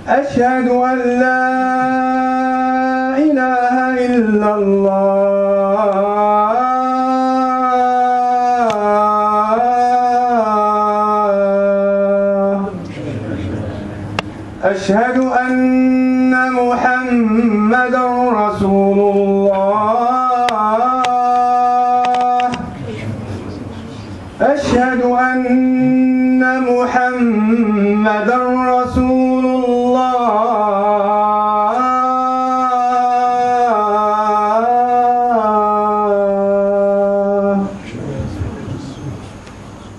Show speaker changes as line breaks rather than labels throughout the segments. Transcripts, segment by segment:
أشهد أن لا إله إلا الله أشهد أن محمدًا رسول الله أشهد أن محمدًا رسول الله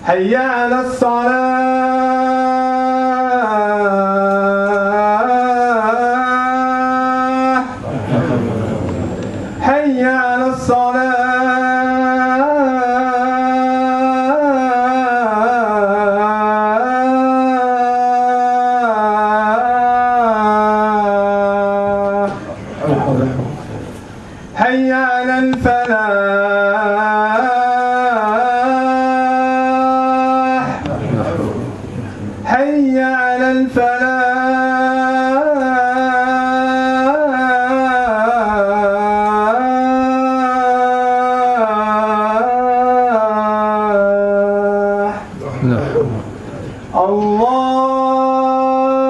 حي على الصلاة حي على الصلاة حي على الفلاح حي على الفلاح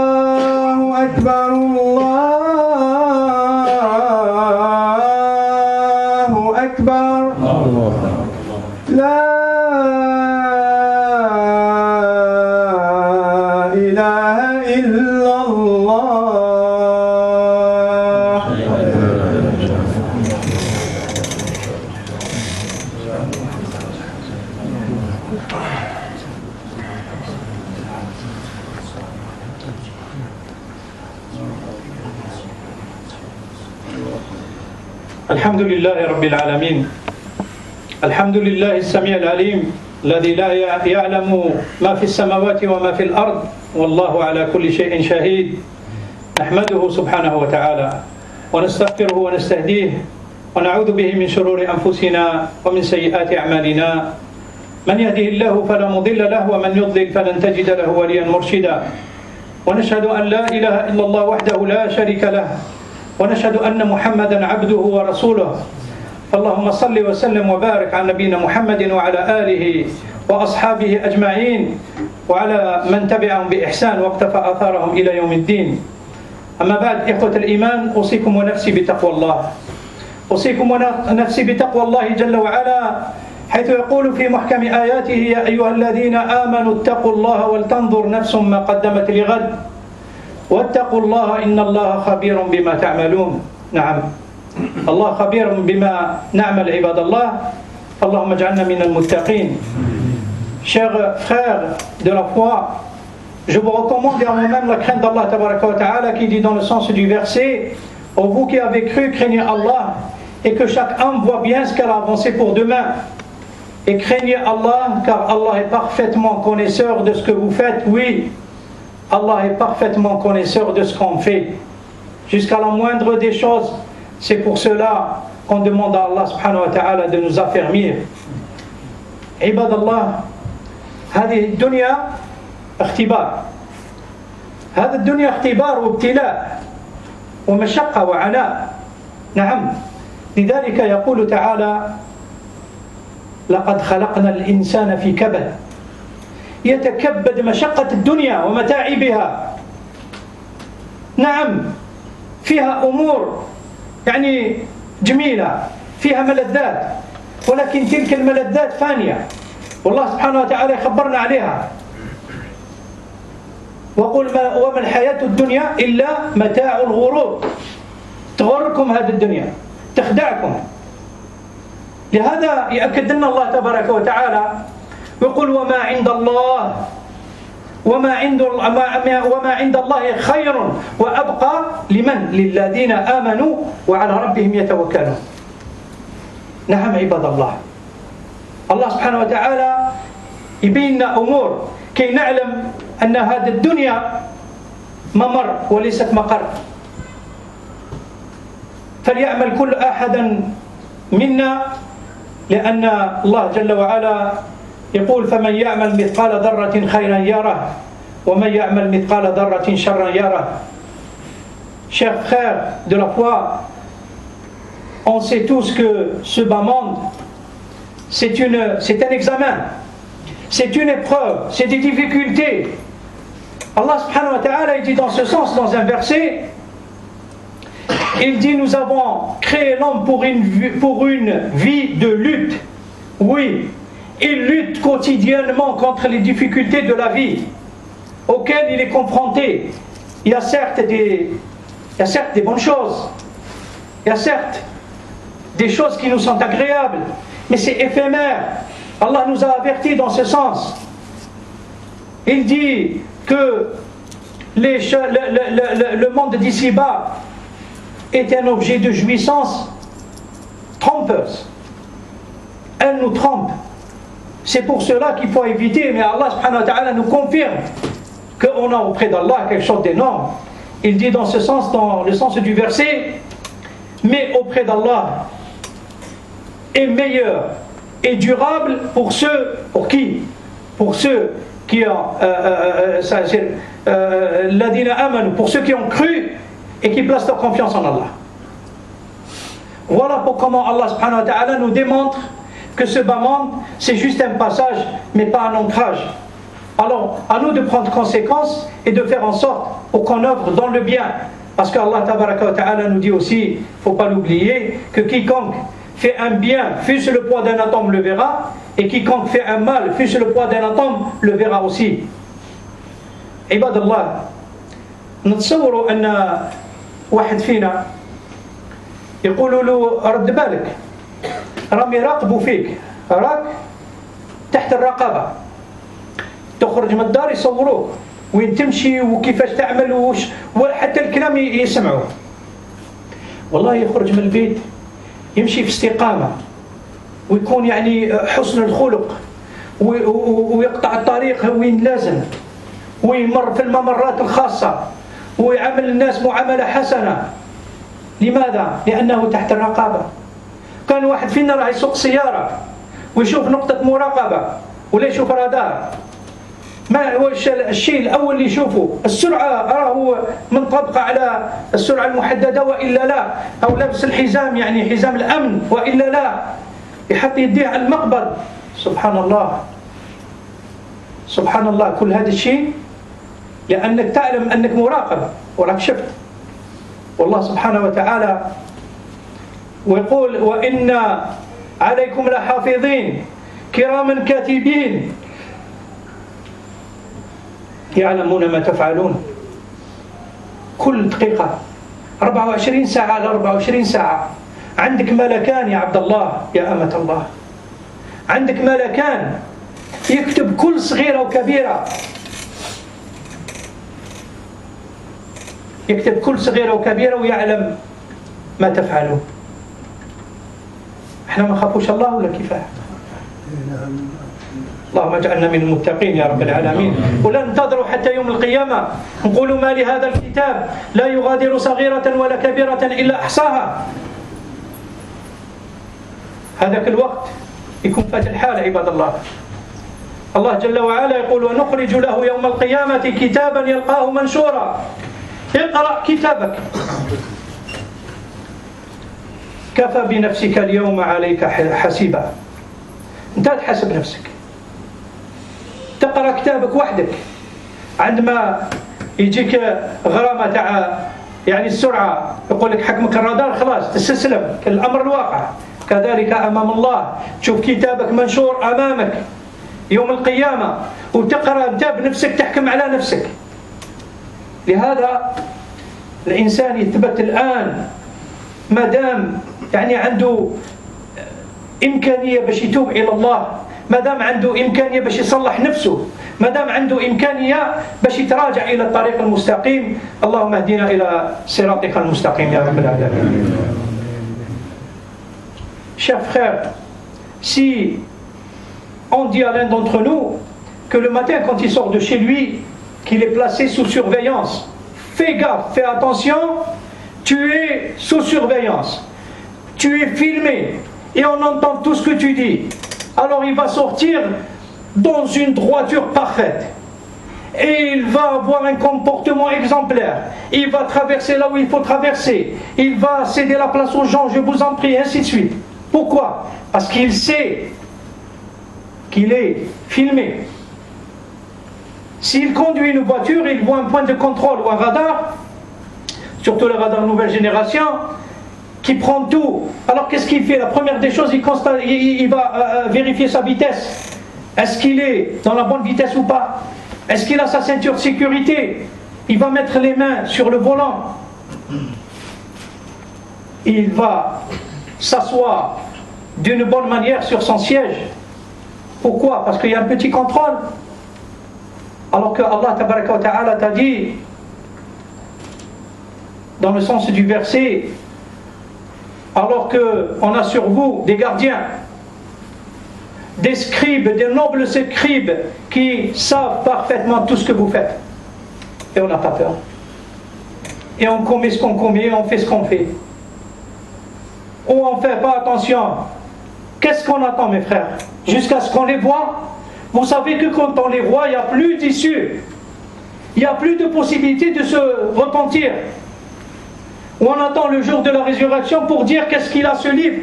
الله أكبر الله أكبر لا إله إلا الله
الحمد لله رب العالمين الحمد لله السميع العليم الذي لا يعلم ما في السماوات وما في الأرض والله على كل شيء شهيد نحمده سبحانه وتعالى ونستغفره ونستهديه ونعوذ به من شرور أنفسنا ومن سيئات أعمالنا من يهده الله فلا مضل له ومن يضلل فلن تجد له وليا مرشدا ونشهد أن لا إله إلا الله وحده لا شريك له ونشهد أن محمدًا عبده ورسوله فاللهم صل وسلم وبارك على نبينا محمد وعلى آله وأصحابه أجمعين وعلى من تبعهم بإحسان واقتفى آثارهم إلى يوم الدين أما بعد إخوة الإيمان أوصيكم ونفسي بتقوى الله أوصيكم ونفسي بتقوى الله جل وعلا حيث يقول في محكم آياته يا أيها الذين آمنوا اتقوا الله ولتنظر نفس ما قدمت لغد واتقوا الله إن الله خبير بما تعملون نعم الله خبير بما نعمل عباد الله اللهم اجعلنا من المتقين Chers frères de la foi, je vous recommande et en moi-même la crainte d'Allah tabaraka wa ta'ala qui dit dans le sens du verset ô vous qui avez cru, craignez Allah et que chaque âme voit bien ce qu'elle a avancé pour demain et craignez Allah car Allah est parfaitement connaisseur de ce que vous faites. Oui, Allah est parfaitement connaisseur de ce qu'on fait jusqu'à la moindre des choses. C'est pour cela qu'on demande à Allah subhanahu wa ta'ala de nous affermir. Ibadallah, هذه الدنيا اختبار هذا الدنيا اختبار وابتلاء ومشقة وعناء نعم لذلك يقول تعالى لقد خلقنا الإنسان في كبد يتكبد مشقة الدنيا ومتاعبها نعم فيها أمور يعني جميلة فيها ملذات ولكن تلك الملذات فانية والله سبحانه وتعالى يخبرنا عليها وقل وما الحياة الدنيا إلا متاع الغرور تغركم هذه الدنيا تخدعكم لهذا يأكد لنا الله تبارك وتعالى يقول وما عند الله وما عند الله خير وأبقى لمن للذين آمنوا وعلى ربهم يتوكلون نعم عباد الله الله سبحانه وتعالى يبين لنا أمور كي نعلم أن هذه الدنيا ممر وليست مقر فليعمل كل أحد منا لأن الله جل وعلا يقول فمن يعمل مثقال ذرة خيرا يره ومن يعمل مثقال ذرة شرا يره chers frères de la foi, on sait tous que ce bas monde, c'est un examen, c'est une épreuve, c'est des difficultés. Allah subhanahu wa ta'ala dit dans ce sens, dans un verset, il dit: nous avons créé l'homme pour une vie de lutte. Oui, il lutte quotidiennement contre les difficultés de la vie auxquelles il est confronté. Il y a certes des bonnes choses, il y a certes des choses qui nous sont agréables, mais c'est éphémère. Allah nous a avertis dans ce sens. Il dit que le monde d'ici-bas est un objet de jouissance trompeuse. Elle nous trompe. C'est pour cela qu'il faut éviter, mais Allah subhanahu wa ta'ala nous confirme qu'on a auprès d'Allah quelque chose d'énorme. Il dit dans ce sens, dans le sens du verset, mais auprès d'Allah est meilleur et durable pour ceux, pour qui? Pour ceux qui ont ladina amanu, pour ceux qui ont cru et qui placent leur confiance en Allah. Voilà pour comment Allah subhanahu wa ta'ala nous démontre que ce bas monde, c'est juste un passage, mais pas un ancrage. Alors, à nous de prendre conséquence et de faire en sorte pour qu'on œuvre dans le bien. Parce qu'Allah tabaraka wa ta'ala nous dit aussi, il ne faut pas l'oublier, que quiconque fait un bien, fût-ce le poids d'un atome, le verra, et quiconque fait un mal, fût-ce le poids d'un atome, le verra aussi. عباد الله، نتصور أن واحد فينا يقولوا له رد بالك، راهم يراقبوا فيك، راك تحت الرقابة، تخرج من الدار يصوروك وين تمشي وكيفاش تعمل وحتى الكلام يسمعوه. والله يخرج من البيت يمشي في استقامة ويكون يعني حسن الخلق ويقطع الطريق وين لازم ويمر في الممرات الخاصة ويعامل الناس معاملة حسنة. لماذا؟ لأنه تحت الرقابة. كان واحد فينا راح يسوق سيارة ويشوف نقطة مراقبة ولا يشوف رادار، ما هو الشيء الأول اللي يشوفه؟ السرعة، راهو منطبقة على السرعة المحددة وإلا لا، أو لبس الحزام يعني حزام الأمن وإلا لا، يحط يديه على المقبض. سبحان الله سبحان الله، كل هذا الشيء لأنك تعلم أنك مراقب وراك شفت. والله سبحانه وتعالى ويقول: وإن عليكم لحافظين كراما كاتبين يعلمون ما تفعلون. كل دقيقة 24 ساعة على 24 ساعة عندك ملكان يا عبد الله يا أمة الله، عندك ملكان يكتب كل صغيرة وكبيرة، يكتب كل صغيرة وكبيرة ويعلم ما تفعلون. احنا ما نخافوش الله ولا كيفاه؟ اللهم اجعلنا من المتقين يا رب العالمين. ولا ننتظروا حتى يوم القيامة نقولوا: ما لهذا الكتاب لا يغادر صغيرة ولا كبيرة إلا أحصاها. هذاك الوقت يكون فات الحال عباد الله. الله جل وعلا يقول: ونخرج له يوم القيامة كتابا يلقاه منشورا اقرأ كتابك كفى بنفسك اليوم عليك حسيبا. انت تحاسب نفسك، تقرأ كتابك وحدك. عندما يجيك غرامة تاع يعني السرعة يقول لك حكمك الرادار، خلاص تستسلم، الأمر الواقع. كذلك أمام الله تشوف كتابك منشور أمامك يوم القيامة وتقرأ أنت بنفسك، تحكم على نفسك. لهذا الإنسان يثبت الآن ما دام يعني عنده إمكانية باش يتوب إلى الله، ما دام عنده إمكانية باش يصلح نفسه، ما دام عنده إمكانية باش يتراجع إلى الطريق المستقيم. اللهم اهدنا إلى صراطك المستقيم يا رب العالمين. Chers frères, si on dit à l'un d'entre nous que le matin quand il sort de chez lui, qu'il est placé sous surveillance, fais gaffe, fais attention, tu es sous surveillance, tu es filmé et on entend tout ce que tu dis. Alors il va sortir dans une droiture parfaite et il va avoir un comportement exemplaire. Il va traverser là où il faut traverser. Il va céder la place aux gens, je vous en prie, ainsi de suite. Pourquoi? Parce qu'il sait qu'il est filmé. S'il conduit une voiture, il voit un point de contrôle ou un radar, surtout le radar nouvelle génération, qui prend tout. Alors qu'est-ce qu'il fait? La première des choses, il va vérifier sa vitesse. Est-ce qu'il est dans la bonne vitesse ou pas? Est-ce qu'il a sa ceinture de sécurité? Il va mettre les mains sur le volant. Il va s'asseoir d'une bonne manière sur son siège. Pourquoi? Parce qu'il y a un petit contrôle. Alors que Allah Tabaraka wa Ta'ala t'a dit, dans le sens du verset, alors qu'on a sur vous des gardiens, des scribes, des nobles scribes qui savent parfaitement tout ce que vous faites. Et on n'a pas peur. Et on commet ce qu'on commet, et on fait ce qu'on fait. Ou on ne fait pas attention. Qu'est-ce qu'on attend, mes frères? Jusqu'à ce qu'on les voit? Vous savez que quand on les voit, il n'y a plus d'issue. Il n'y a plus de possibilité de se repentir. Ou on attend le jour de la résurrection pour dire qu'est-ce qu'il a ce livre.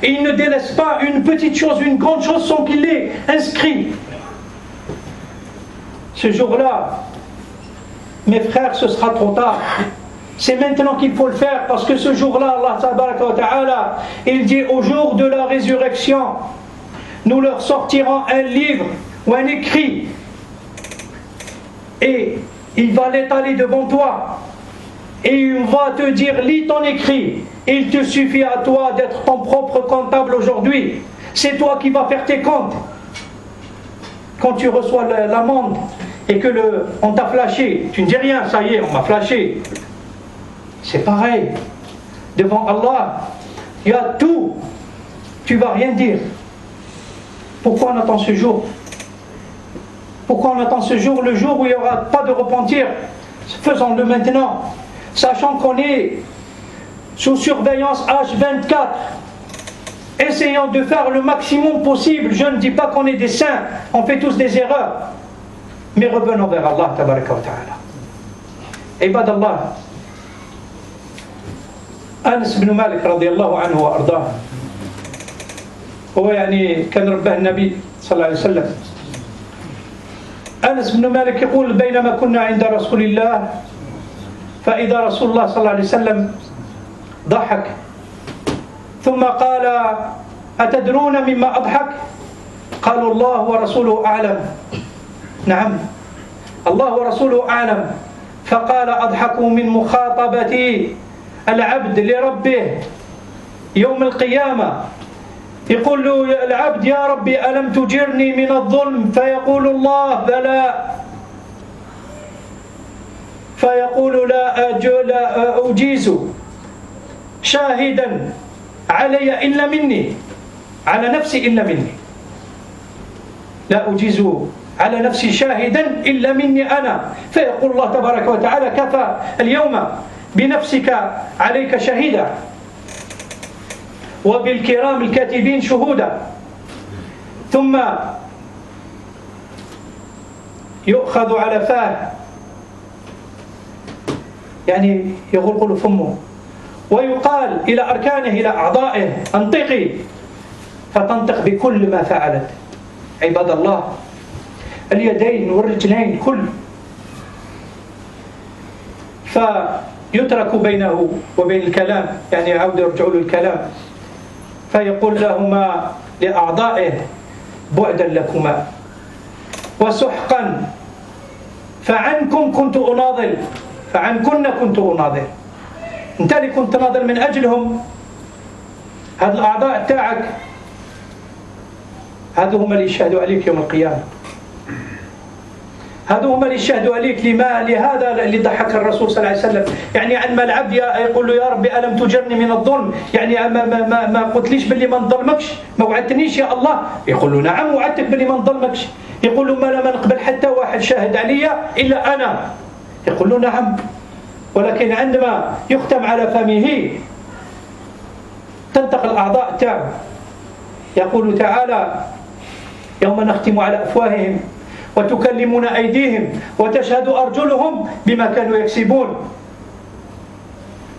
Et il ne délaisse pas une petite chose, une grande chose sans qu'il l'ait inscrit. Ce jour-là, mes frères, ce sera trop tard. C'est maintenant qu'il faut le faire, parce que ce jour-là, Allah Tabaraka wa Ta'ala, il dit au jour de la résurrection, nous leur sortirons un livre ou un écrit, et il va l'étaler devant toi, et il va te dire, lis ton écrit. Il te suffit à toi d'être ton propre comptable aujourd'hui. C'est toi qui vas faire tes comptes. Quand tu reçois l'amende et que on t'a flashé, tu ne dis rien, ça y est, on m'a flashé. C'est pareil. Devant Allah, il y a tout. Tu ne vas rien dire. Pourquoi on attend ce jour? Pourquoi on attend ce jour, le jour où il n'y aura pas de repentir? Faisons-le maintenant, sachant qu'on est sous surveillance H24, essayons de faire le maximum possible. Je ne dis pas qu'on est des saints, on fait tous des erreurs, mais revenons vers Allah Tabaraka wa Ta'ala. Ibadallah, Anas ibn Malik radiyallahu anhu wa ardah, هو يعني كان رباه النبي صلى الله عليه وسلم. أنس بن مالك يقول بينما كنا عند رسول الله فإذا رسول الله صلى الله عليه وسلم ضحك ثم قال أتدرون مما أضحك؟ قالوا الله ورسوله أعلم. نعم الله ورسوله أعلم. فقال أضحكوا من مخاطبة العبد لربه يوم القيامة. يقول له العبد يا ربي ألم تجرني من الظلم؟ فيقول الله بلى. فيقول لا أجيز شاهدا علي إلا مني، على نفسي إلا مني، لا أجيز على نفسي شاهدا إلا مني أنا. فيقول الله تبارك وتعالى كفى اليوم بنفسك عليك شهيدا وبالكرام الكاتبين شهودا. ثم يؤخذ على فاه، يعني يغلق فمه، ويقال إلى أركانه إلى أعضائه انطقي، فتنطق بكل ما فعلت. عباد الله، اليدين والرجلين كل، فيترك بينه وبين الكلام، يعني يعود يرجع له الكلام، فيقول لهما لأعضائه بعدا لكما وسحقا فعنكم كنت أناضل، فعنكن كنت أناضل. أنت اللي كنت تناضل من أجلهم، هذه الأعضاء تاعك، هذو هم اللي يشهدوا عليك يوم القيامة، هذو هم اللي يشهدوا عليك. لهذا اللي ضحك الرسول صلى الله عليه وسلم، يعني عندما العبد يقول له يا ربي ألم تجرني من الظلم، يعني ما قلتليش باللي ما نظلمكش، ما وعدتنيش يا الله؟ يقول له نعم وعدتك باللي ما نظلمكش. يقول له ما نقبل حتى واحد شاهد علي إلا أنا. يقول له نعم، ولكن عندما يختم على فمه تنطق الأعضاء تاعه. يقول تعالى يوم نختم على أفواههم وتكلمنا أيديهم وتشهد أرجلهم بما كانوا يكسبون.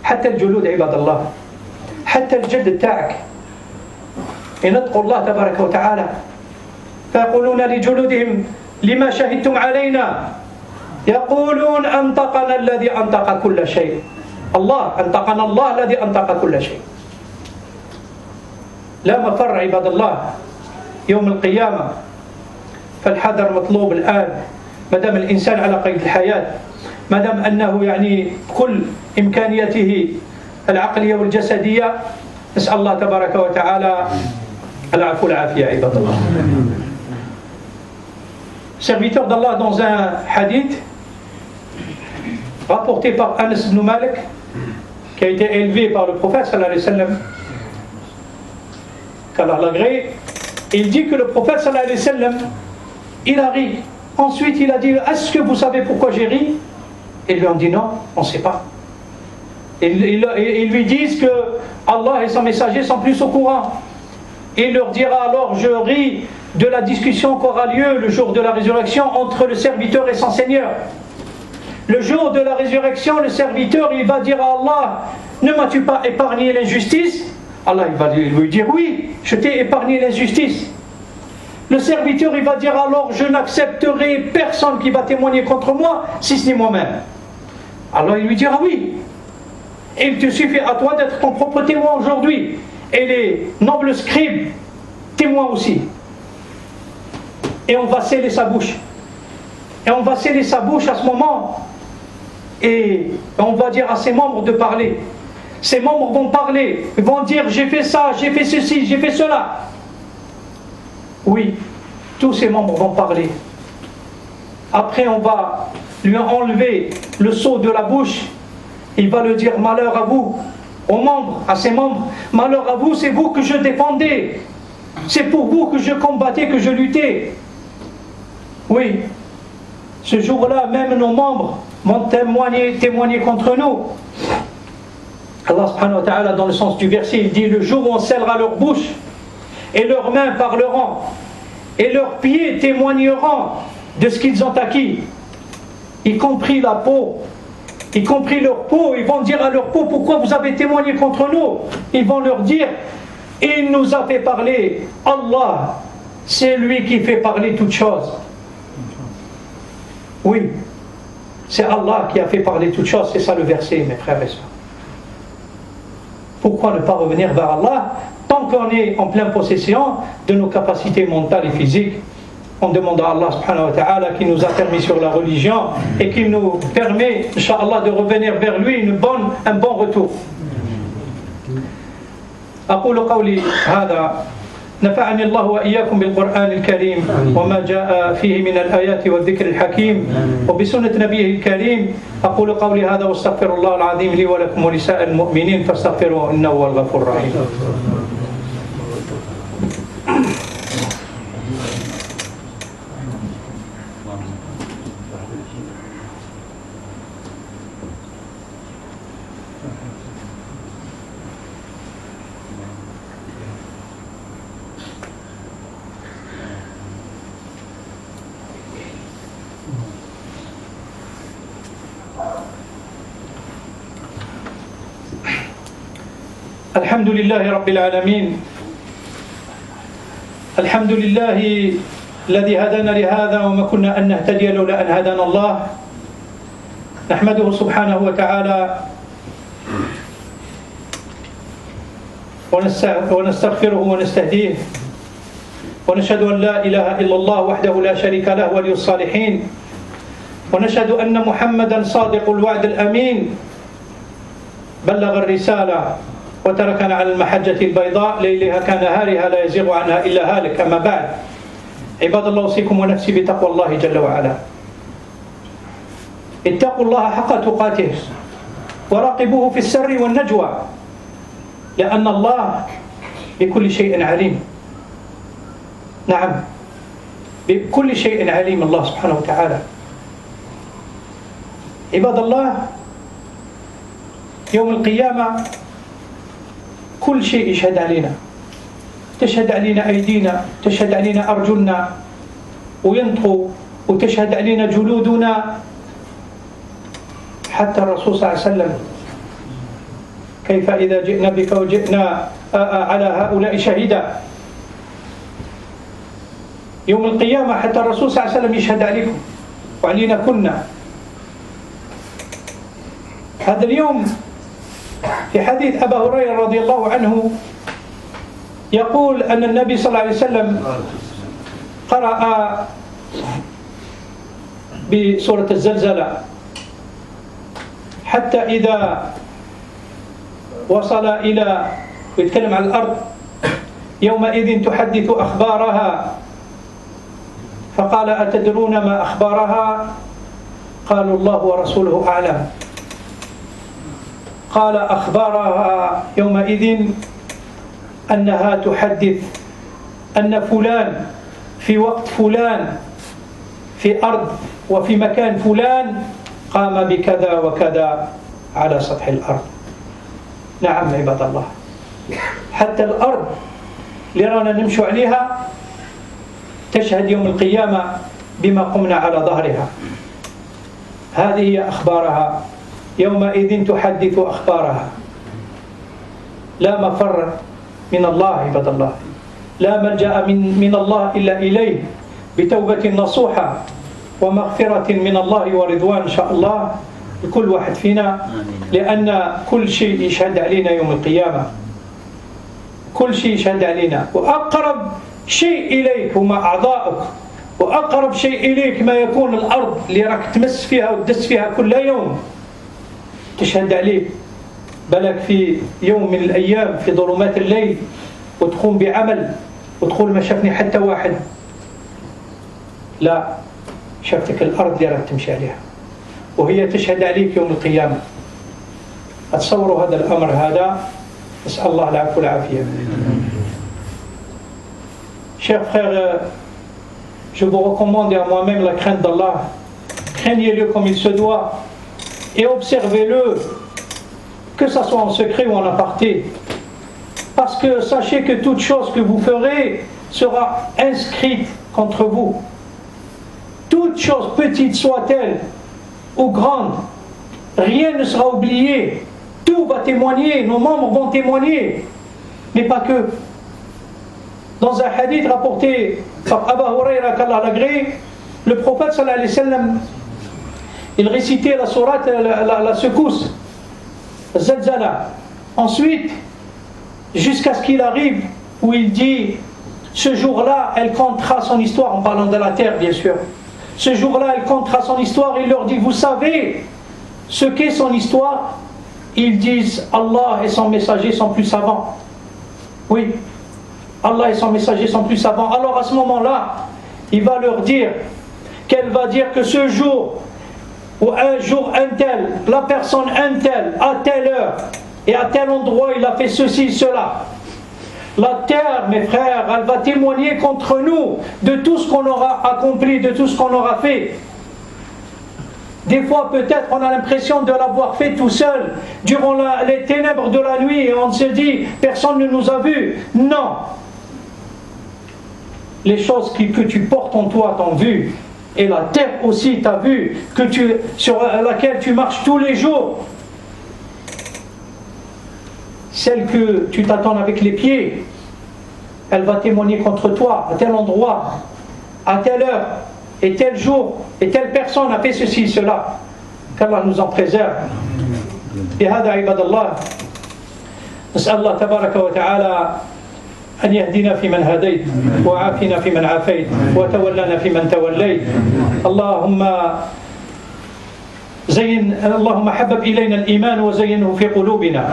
حتى الجلود عباد الله، حتى الجلد تاعك ينطقوا الله تبارك وتعالى فيقولون لجلودهم لما شهدتم علينا؟ يقولون أنطقنا الذي أنطق كل شيء. الله أنطقنا، الله الذي أنطق كل شيء. لا مفر عباد الله يوم القيامة، فالحذر مطلوب الآن ما دام الإنسان على قيد الحياة، ما دام أنه يعني كل إمكانياته العقلية والجسدية. نسأل الله تبارك وتعالى العفو والعافية عباد الله. Serviteur d'Allah dans un hadith rapporté par Anas ibn Malik, qui a été élevé par le prophète sallallahu alayhi wa sallam, qu'Allah l'agrée, il dit que le prophète sallallahu alayhi wa sallam, il a ri. Ensuite il a dit, est-ce que vous savez pourquoi j'ai ri? Ils lui ont dit non, on ne sait pas. Ils lui disent que Allah et son messager sont plus au courant. Il leur dira alors, je ris de la discussion qui aura lieu le jour de la résurrection entre le serviteur et son Seigneur. Le jour de la résurrection, le serviteur il va dire à Allah, ne m'as-tu pas épargné l'injustice? Allah il va lui dire oui, je t'ai épargné l'injustice. Le serviteur il va dire alors, je n'accepterai personne qui va témoigner contre moi si ce n'est moi-même. Alors il lui dira oui, il te suffit à toi d'être ton propre témoin aujourd'hui, et les nobles scribes témoins aussi. Et on va sceller sa bouche. Et on va sceller sa bouche à ce moment. Et on va dire à ses membres de parler. Ses membres vont parler, ils vont dire j'ai fait ça, j'ai fait ceci, j'ai fait cela. Oui, tous ses membres vont parler. Après on va lui enlever le sceau de la bouche. Il va le dire malheur à vous, aux membres, à ses membres. Malheur à vous, c'est vous que je défendais. C'est pour vous que je combattais, que je luttais. Oui, ce jour-là, même nos membres vont témoigner contre nous. Allah subhanahu wa ta'ala, dans le sens du verset, il dit, le jour où on scellera leur bouche, et leurs mains parleront, et leurs pieds témoigneront de ce qu'ils ont acquis, y compris la peau, y compris leur peau. Ils vont dire à leur peau, pourquoi vous avez témoigné contre nous? Ils vont leur dire, il nous a fait parler. Allah, c'est lui qui fait parler toutes choses. Oui, c'est Allah qui a fait parler toutes choses. C'est ça le verset, mes frères et sœurs. Pourquoi ne pas revenir vers Allah tant qu'on est en pleine possession de nos capacités mentales et physiques? On demande à Allah subhanahu wa ta'ala qui nous a permis sur la religion et qui nous permet, Inch'Allah, de revenir vers lui un bon retour. أقول قولي هذا نفعني الله وإياكم بالقرآن الكريم وما جاء فيه من الآيات والذكر الحكيم وبسنة نبيه الكريم. أقول قولي هذا واستغفر الله العظيم لي ولكم ولسائر المؤمنين فاستغفروه إنه هو الغفور الرحيم. الحمد لله رب العالمين. الحمد لله الذي هدانا لهذا وما كنا أن نهتدي لولا أن هدانا الله. نحمده سبحانه وتعالى ونستغفره ونستهديه ونشهد أن لا إله إلا الله وحده لا شريك له ولي الصالحين ونشهد أن محمدا صادق الوعد الأمين بلغ الرسالة وتركنا على المحجة البيضاء ليلها كنهارها لا يزيغ عنها إلا هالك. أما بعد عباد الله أوصيكم ونفسي بتقوى الله جل وعلا. اتقوا الله حق تقاته وراقبوه في السر والنجوى لأن الله بكل شيء عليم. نعم بكل شيء عليم الله سبحانه وتعالى. عباد الله يوم القيامة كل شيء يشهد علينا، تشهد علينا أيدينا، تشهد علينا أرجلنا، وينطقوا وتشهد علينا جلودنا، حتى الرسول صلى الله عليه وسلم كيف إذا جئنا بك وجئنا على هؤلاء شهيدا يوم القيامة، حتى الرسول صلى الله عليه وسلم يشهد عليكم وعلينا كنا. هذا اليوم في حديث أبا هريرة رضي الله عنه يقول أن النبي صلى الله عليه وسلم قرأ بسورة الزلزلة حتى إذا وصل إلى ويتكلم عن الأرض يومئذ تحدث أخبارها، فقال أتدرون ما أخبارها؟ قالوا الله ورسوله أعلم. قال أخبارها يومئذ أنها تحدث أن فلان في وقت فلان في أرض وفي مكان فلان قام بكذا وكذا على سطح الأرض. نعم عباد الله، حتى الأرض اللي رانا نمشي عليها تشهد يوم القيامة بما قمنا على ظهرها. هذه هي أخبارها، يومئذ تحدث أخبارها. لا مفر من الله عباد الله، لا ملجأ من الله إلا إليه بتوبة نصوحة ومغفرة من الله ورضوان إن شاء الله لكل واحد فينا، لأن كل شيء يشهد علينا يوم القيامة، كل شيء يشهد علينا. وأقرب شيء إليك هما أعضاؤك، وأقرب شيء إليك ما يكون الأرض اللي راك تمس فيها وتدس فيها كل يوم تشهد عليك. بلك في يوم من الأيام في ظلمات الليل وتقوم بعمل وتقول ما شافني حتى واحد، لا، شافتك الأرض اللي راك تمشي عليها وهي تشهد عليك يوم القيامة. أتصوروا هذا الأمر هذا، نسأل الله العفو والعافية. Chers frères, je vous recommande et à moi-même la crainte d'Allah. Craignez-le comme il se doit et observez-le, que ça soit en secret ou en aparté. Parce que sachez que toute chose que vous ferez sera inscrite contre vous. Toute chose, petite soit-elle ou grande, rien ne sera oublié. Tout va témoigner, nos membres vont témoigner. Mais pas que. Dans un hadith rapporté par Abu Hurayra qu'Allah l'agrée, le prophète sallallahu alayhi wa sallam, il récitait la sourate, la secousse, Zalzala. Ensuite, jusqu'à ce qu'il arrive où il dit, ce jour-là, elle comptera son histoire, en parlant de la terre bien sûr. Ce jour-là, elle comptera son histoire. Il leur dit, vous savez ce qu'est son histoire? Ils disent, Allah et son messager sont plus savants. Oui, Allah et son messager sont plus savants. Alors à ce moment-là, il va leur dire qu'elle va dire que ce jour, ou un jour un tel, la personne un tel, à telle heure et à tel endroit, il a fait ceci, cela. La terre, mes frères, elle va témoigner contre nous de tout ce qu'on aura accompli, de tout ce qu'on aura fait. Des fois, peut-être, on a l'impression de l'avoir fait tout seul, durant les ténèbres de la nuit, et on se dit, personne ne nous a vus. Non. Les choses que tu portes en toi t'ont vu, et la terre aussi t'a vu, sur laquelle tu marches tous les jours. Celle que tu t'attends avec les pieds, elle va témoigner contre toi, à tel endroit, à telle heure, et tel jour, et telle personne a fait ceci, cela. Qu'Allah nous en préserve. Et hada ibadallah, نسأل الله تبارك وتعالى أن يهدنا فيمن هديت وعافنا فيمن عافيت وتولنا فيمن توليت. اللهم حبب إلينا الإيمان وزينه في قلوبنا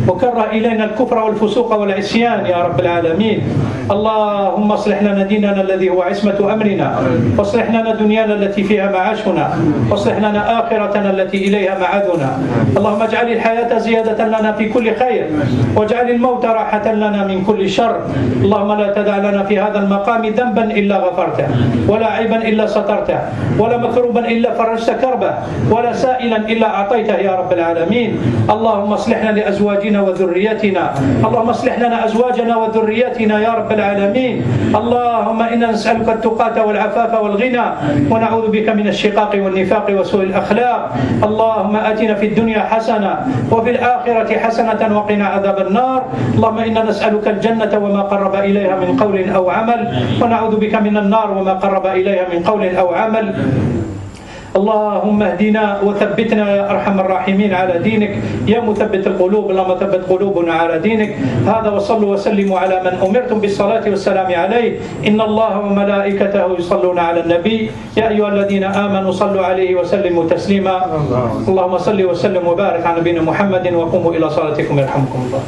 وكره إلينا الكفر والفسوق والعصيان يا رب العالمين. اللهم اصلح لنا ديننا الذي هو عصمة أمرنا، واصلح لنا دنيانا التي فيها معاشنا، واصلح لنا آخرتنا التي إليها معادنا. اللهم اجعل الحياة زيادة لنا في كل خير، واجعل الموت راحة لنا من كل شر. اللهم لا تدع لنا في هذا المقام ذنبا إلا غفرته، ولا عيبا إلا سترته، ولا مكروبا إلا فرجت كربه، ولا سائلا إلا أعطيته يا رب العالمين. اللهم اصلحنا لأزواجنا وذريتنا، اللهم اصلح لنا أزواجنا وذريتنا يا رب العالمين. اللهم إنا نسألك التقاة والعفاف والغنى ونعوذ بك من الشقاق والنفاق وسوء الأخلاق. اللهم آتنا في الدنيا حسنة وفي الآخرة حسنة وقنا عذاب النار. اللهم إنا نسألك الجنة وما قرب إليها من قول أو عمل، ونعوذ بك من النار وما قرب إليها من قول أو عمل. اللهم اهدنا وثبتنا يا أرحم الراحمين على دينك يا مثبت القلوب. اللهم ثبت قلوبنا على دينك. هذا وصلوا وسلموا على من أمرتم بالصلاة والسلام عليه. إن الله وملائكته يصلون على النبي يا أيها الذين آمنوا صلوا عليه وسلموا تسليما. اللهم صل وسلم وبارك على نبينا محمد وقوموا إلى صلاتكم يرحمكم الله.